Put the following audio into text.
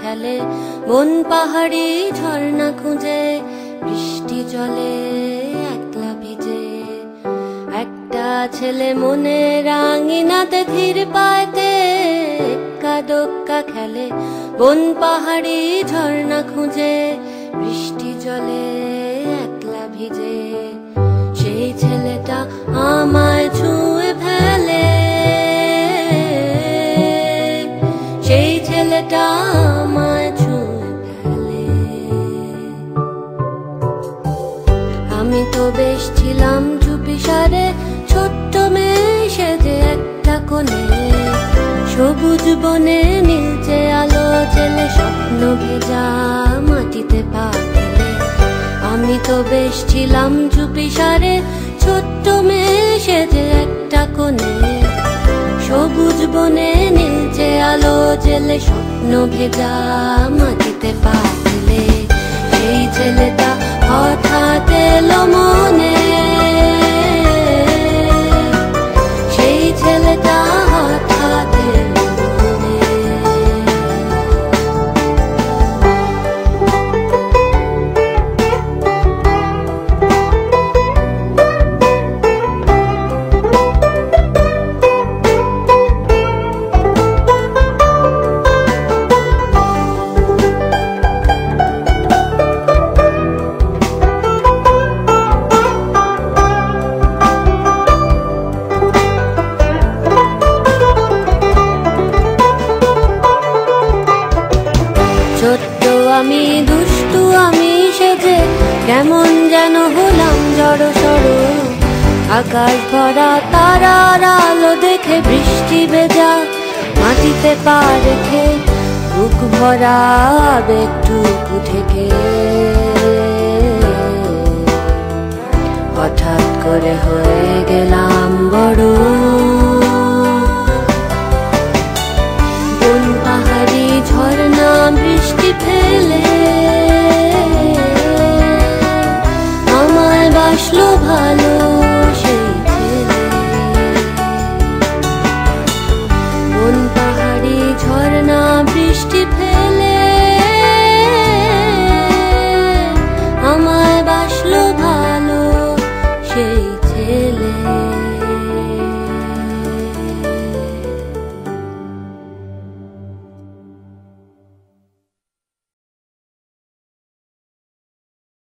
খেলে বন পাহাড়ি ঝর্ণা খুঁজে বৃষ্টি জলে একলা ভিজে। একটা ছেলে মনে রাঙিনাতে ধীর পায়তে এক্কা দোক্কা খেলে বন পাহাড়ি ঝর্ণা খুঁজে বৃষ্টি জলে একলা ভিজে। সেই ছেলেটা আমায় ছুঁয়ে ফেলে, সেই ছেলেটা আমায় ছুঁয়ে ফেলে। আমি তো বেশ ছিলাম চুপিসারে ছোট্ট মেয়ে সেজে একটা কোণে, সবুজ বনে নীলচে আলো জেলে স্বপ্ন ভেজা মাটিতে পা ফেলে। আমি তো বেশ ছিলাম চুপিসারে ছোট্ট মেয়ে সেজে একটা কোণে, সবুজ বনে নীলচে আলো জেলে স্বপ্ন ভেজা মাটিতে পা ফেলে। সেই ছেলেটা হঠাৎ এলো মনে, সেই ছেলেটা হঠাৎ এলো মনে। ছোট্ট আমি দুষ্টু আমি সেজে কেমন যেন হলাম জড়সড়, আকাশ ভরা তারার আলো দেখে বৃষ্টি ভেজা মাটিতে পা রেখে বুক ভরা আবেগটুকু থেকে হঠাৎ করে হয়ে গেলাম বড়। বন পাহাড়ি ঝর্ণা বৃষ্টি ফেলে আমায় বাসলো ভালো।